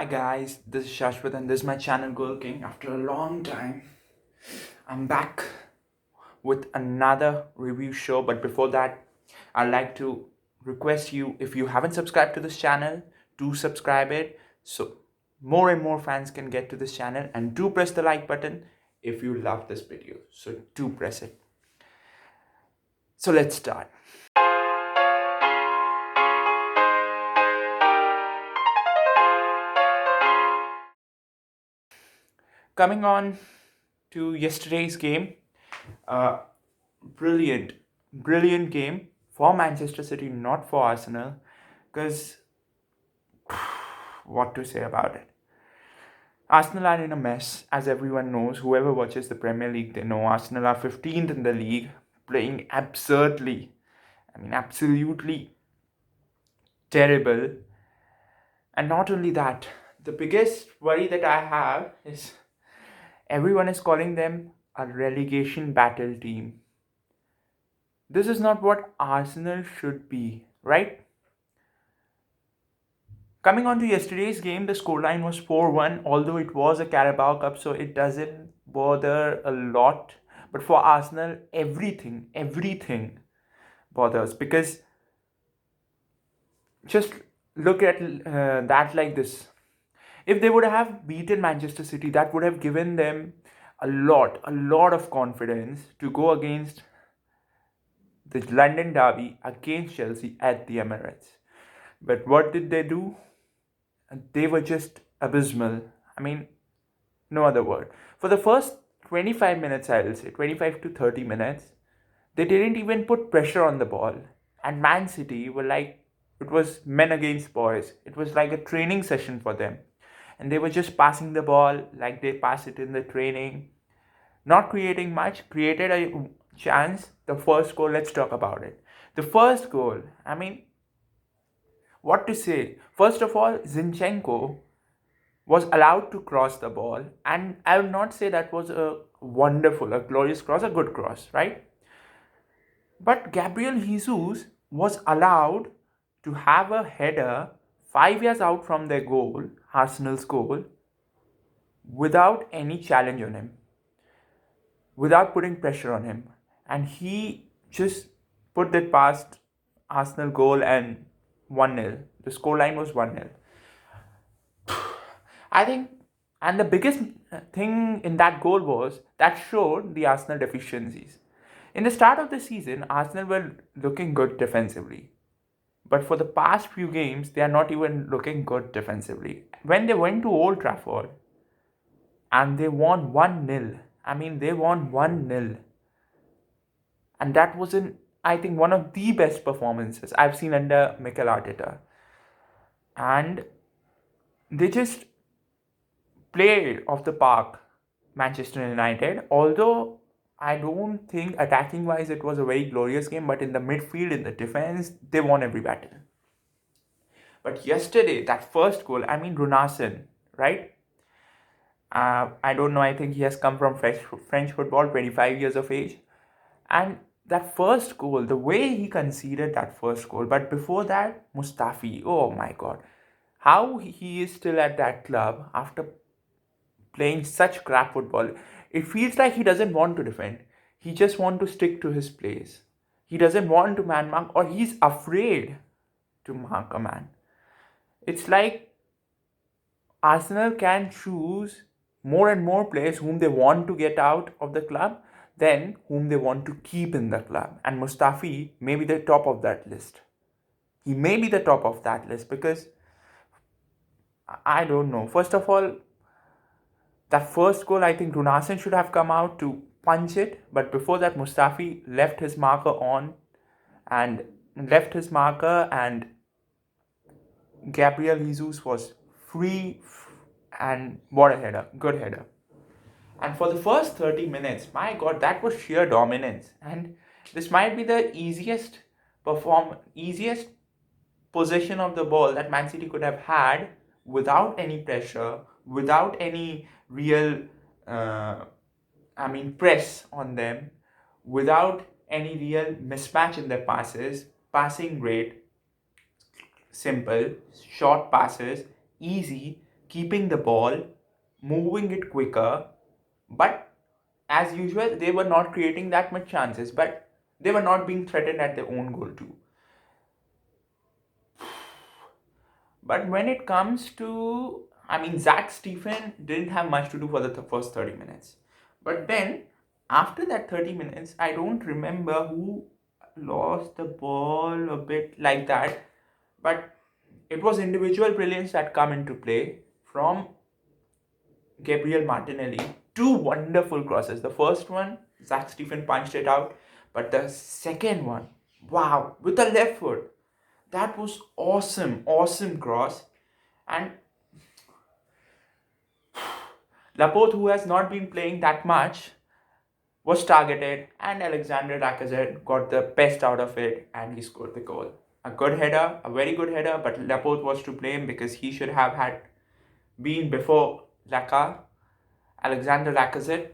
Hi guys, this is Shashwat and this is my channel Girl King. After a long time, I'm back with another review show. But before that, I'd like to request you, if you haven't subscribed to this channel, do subscribe it so more and more fans can get to this channel, and do press the like button if you love this video. So do press it. So let's start. Coming on to yesterday's game, uh, brilliant, brilliant game for Manchester City, not for Arsenal. Because what to say about it? Arsenal are in a mess, as everyone knows. Whoever watches the Premier League, they know Arsenal are 15th in the league, playing absurdly. I mean, absolutely terrible. And not only that, the biggest worry that I have is everyone is calling them a relegation battle team. This is not what Arsenal should be, right? Coming on to yesterday's game, the scoreline was 4-1, although it was a Carabao Cup, so it doesn't bother a lot. But for Arsenal, everything bothers, because just look at that like this. If they would have beaten Manchester City, that would have given them a lot of confidence to go against the London derby against Chelsea at the Emirates. But what did they do? They were just abysmal. I mean, no other word. For the first 25 minutes, I'll say 25 to 30 minutes, they didn't even put pressure on the ball. And Man City were like, it was men against boys. It was like a training session for them. And they were just passing the ball like they pass it in the training, not creating much, created a chance. The first goal, let's talk about it. The first goal, I mean, what to say? First of all, Zinchenko was allowed to cross the ball, and I will not say that was a wonderful, a glorious cross, a good cross, right? But Gabriel Jesus was allowed to have a header 5 yards out from their goal, Arsenal's goal, without any challenge on him, without putting pressure on him. And he just put that past Arsenal goal, and 1-0. The scoreline was 1-0. I think, and the biggest thing in that goal was that showed the Arsenal deficiencies. In the start of the season, Arsenal were looking good defensively. But for the past few games, they are not even looking good defensively. When they went to Old Trafford and they won 1-0, I mean, they won 1-0. And that was, I think, one of the best performances I've seen under Mikel Arteta. And they just played off the park, Manchester United. Although I don't think attacking wise it was a very glorious game, but in the midfield, in the defense, they won every battle. But yesterday, that first goal, I mean, Runarsson, right? I don't know, I think he has come from French football, 25 years of age. And that first goal, the way he conceded that first goal, but before that, Mustafi, oh my God. How he is still at that club after playing such crap football. It feels like he doesn't want to defend. He just wants to stick to his place. He doesn't want to man mark, or he's afraid to mark a man. It's like Arsenal can choose more and more players whom they want to get out of the club than whom they want to keep in the club. And Mustafi may be the top of that list. He may be the top of that list because I don't know. First of all, that first goal, I think Runarsson should have come out to punch it. But before that, Mustafi left his marker on and Gabriel Jesus was free, and what a header, good header. And for the first 30 minutes, my God, that was sheer dominance. And this might be the easiest possession of the ball that Man City could have had without any pressure, without any real, press on them, without any real mismatch in their passes, passing rate, simple, short passes, easy, keeping the ball, moving it quicker, but as usual, they were not creating that much chances, but they were not being threatened at their own goal too. But when it comes to, Zach Stephen didn't have much to do for the first 30 minutes. But then, after that 30 minutes, I don't remember who lost the ball a bit like that. But it was individual brilliance that come into play from Gabriel Martinelli. Two wonderful crosses. The first one, Zach Stephen punched it out. But the second one, wow, with the left foot. That was awesome, awesome cross. And Laporte, who has not been playing that much, was targeted, and Alexander Lacazette got the best out of it, and he scored the goal. A good header, a very good header, but Laporte was to blame because he should have had been before Alexander Lacazette,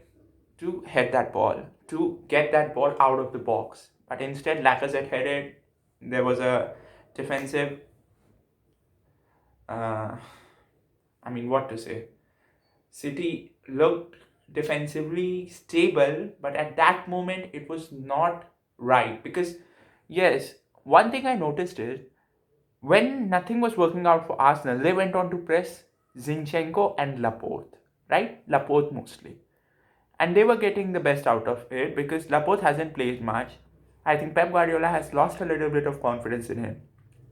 to head that ball, to get that ball out of the box. But instead, Lacazette headed. There was a defensive, what to say? City looked defensively stable, but at that moment it was not right. Because, yes, one thing I noticed is when nothing was working out for Arsenal, they went on to press Zinchenko and Laporte, right? Laporte mostly. And they were getting the best out of it because Laporte hasn't played much. I think Pep Guardiola has lost a little bit of confidence in him,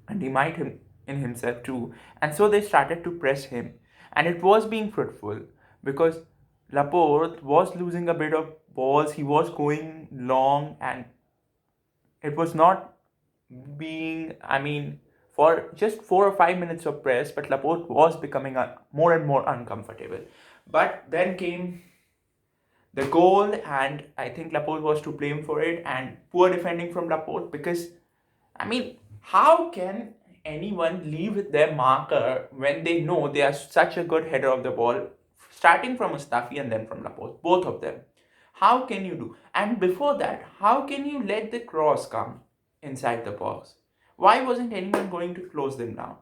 and he might in himself too. And so they started to press him, and it was being fruitful because Laporte was losing a bit of balls. He was going long, and it was not being. For just 4 or 5 minutes of press, but Laporte was becoming more and more uncomfortable. But then came the goal, and I think Laporte was to blame for it, and poor defending from Laporte because, how can anyone leave with their marker when they know they are such a good header of the ball, starting from Mustafi and then from Laporte, both of them? How can you do? And before that, how can you let the cross come inside the box? Why wasn't anyone going to close them down?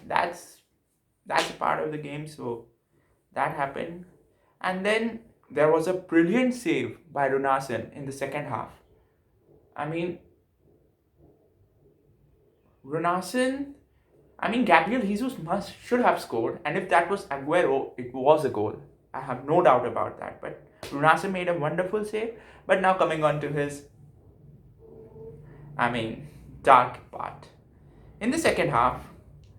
That's a part of the game, so that happened. And then there was a brilliant save by Runarsson in the second half. Runarsson, Gabriel Jesus should have scored, and if that was Aguero, it was a goal. I have no doubt about that. But Runarsson made a wonderful save. But now coming on to his, dark part. In the second half,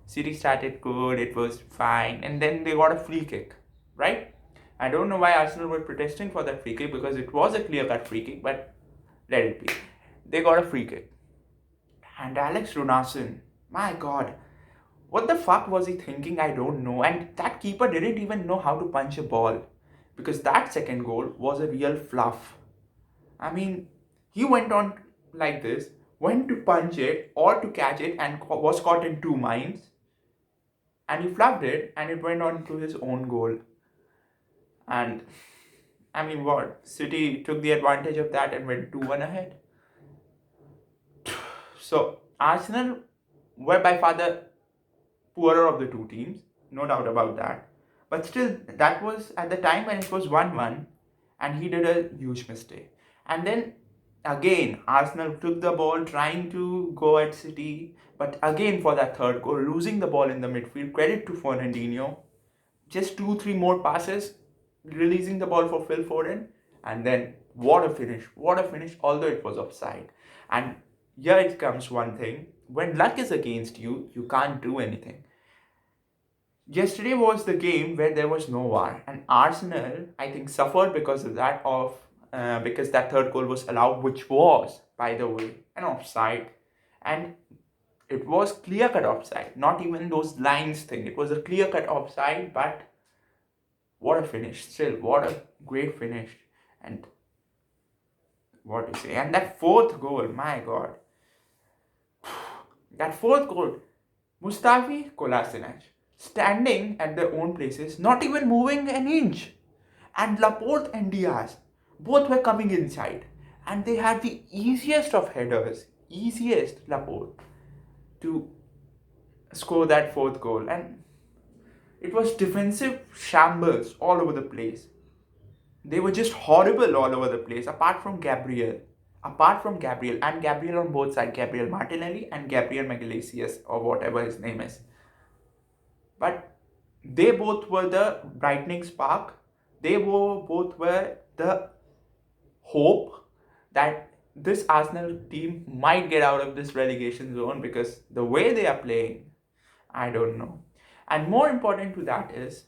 City started good, it was fine, and then they got a free kick, right? I don't know why Arsenal were protesting for that free kick because it was a clear-cut free kick, but let it be. They got a free kick. And Alex Runarsson, my God, what the fuck was he thinking? I don't know. And that keeper didn't even know how to punch a ball because that second goal was a real fluff. He went on like this, went to punch it or to catch it and was caught in two minds. And he fluffed it and it went on to his own goal. And what? City took the advantage of that and went 2-1 ahead. So, Arsenal were by far the poorer of the two teams, no doubt about that. But still, that was at the time when it was 1-1, and he did a huge mistake. And then, again, Arsenal took the ball trying to go at City, but again for that third goal, losing the ball in the midfield. Credit to Fernandinho. Just 2-3 more passes, releasing the ball for Phil Foden, and then what a finish, although it was offside. And here it comes one thing, when luck is against you, you can't do anything. Yesterday was the game where there was no VAR, and Arsenal, I think, suffered because of that, because that third goal was allowed, which was, by the way, an offside. And it was clear-cut offside, not even those lines thing. It was a clear-cut offside, but what a finish. Still, what a great finish. And what to say? And that fourth goal, my God. That fourth goal, Mustafi, Kolasinac, standing at their own places, not even moving an inch. And Laporte and Diaz, both were coming inside. And they had the easiest of headers, Laporte, to score that fourth goal. And It was defensive shambles all over the place. They were just horrible all over the place, apart from Gabriel. And Gabriel on both sides, Gabriel Martinelli and Gabriel Magalhaes, or whatever his name is. But they both were the brightening spark. They were both were the hope that this Arsenal team might get out of this relegation zone, because the way they are playing, I don't know. And more important to that is,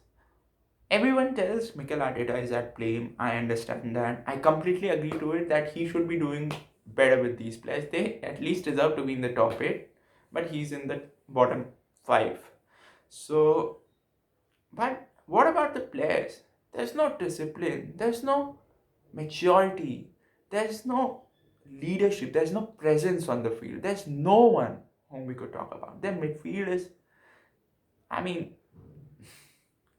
everyone tells Mikel Arteta is at blame. I understand that. I completely agree to it that he should be doing better with these players. They at least deserve to be in the top 8, but he's in the bottom 5. So, but what about the players? There's no discipline, there's no maturity, there's no leadership, there's no presence on the field. There's no one whom we could talk about. Their midfield is, I mean,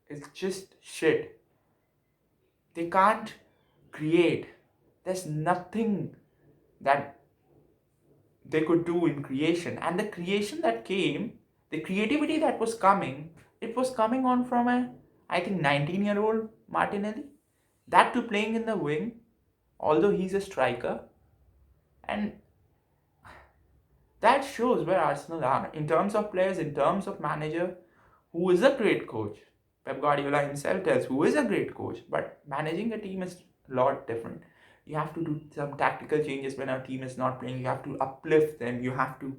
it's just shit. They can't create. There's nothing that they could do in creation. And the creation that came, the creativity that was coming, it was coming on from I think, 19-year-old Martinelli. That too playing in the wing, although he's a striker. And that shows where Arsenal are in terms of players, in terms of manager, who is a great coach. Pep Guardiola himself tells who is a great coach, but managing a team is a lot different. You have to do some tactical changes when a team is not playing. You have to uplift them. You have to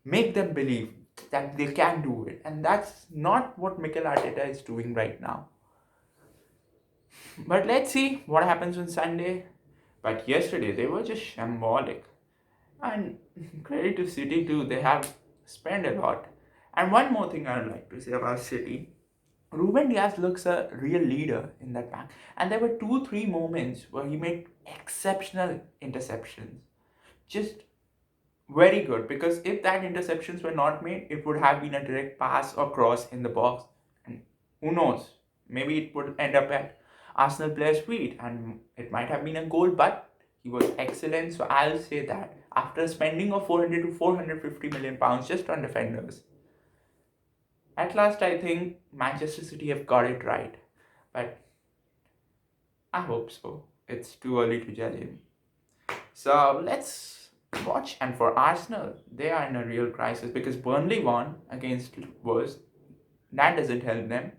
make them believe that they can do it. And that's not what Mikel Arteta is doing right now. But let's see what happens on Sunday. But yesterday, they were just shambolic. And credit to City too, they have spent a lot. And one more thing I would like to say about City. Ruben Diaz looks a real leader in that pack. And there were 2-3 moments where he made exceptional interceptions. Just very good, because if that interceptions were not made, it would have been a direct pass or cross in the box. And who knows? Maybe it would end up at Arsenal player's feet and it might have been a goal, but he was excellent. So I'll say that after spending of 400 to 450 million pounds just on defenders, at last I think Manchester City have got it right. But I hope so. It's too early to judge him. So let's watch. And for Arsenal, they are in a real crisis because Burnley won against Wolves. That doesn't help them.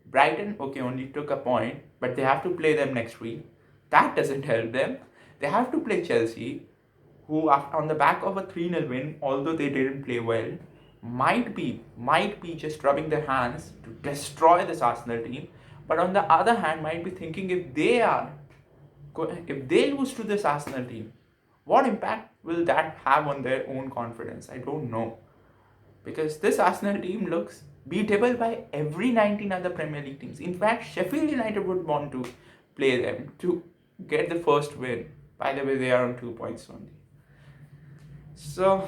Brighton, okay, only took a point, but they have to play them next week. That doesn't help them. They have to play Chelsea, who on the back of a 3-0 win, although they didn't play well, might be just rubbing their hands to destroy this Arsenal team. But on the other hand, might be thinking if they lose to this Arsenal team, what impact will that have on their own confidence? I don't know. Because this Arsenal team looks beatable by every 19 other Premier League teams. In fact, Sheffield United would want to play them to get the first win. By the way, they are on 2 points only. So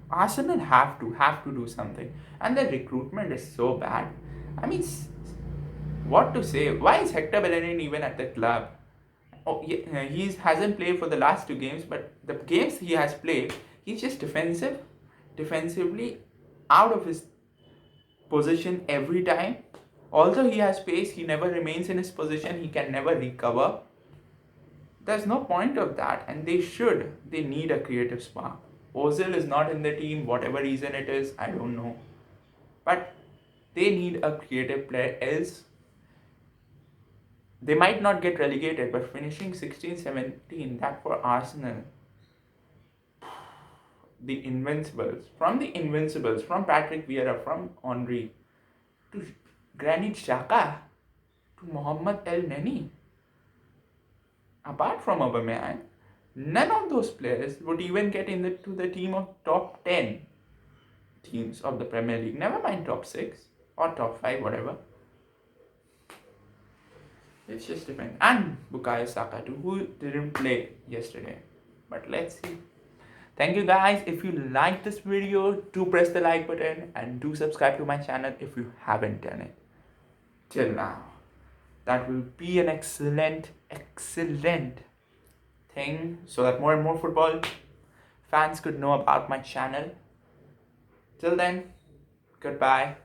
Arsenal have to do something, and their recruitment is so bad. I mean, what to say? Why is Hector Bellerin even at the club? Oh, he hasn't played for the last 2 games, but the games he has played, he's just defensively out of his position every time. Although he has pace, he never remains in his position. He can never recover. There's no point of that, and they need a creative spark. Ozil is not in the team, whatever reason it is, I don't know. But they need a creative player, else they might not get relegated, but finishing 16-17, that for Arsenal, the Invincibles, from Patrick Vieira, from Henry, to Granit Xhaka, to Mohamed El Neni, apart from Aubameyang, none of those players would even get into the team of top 10 teams of the Premier League. Never mind top 6 or top 5, whatever. It's just depends. And Bukayo Saka too, who didn't play yesterday. But let's see. Thank you guys. If you like this video, do press the like button and do subscribe to my channel if you haven't done it till now. That will be an excellent thing, so that more and more football fans could know about my channel. Till then, Goodbye.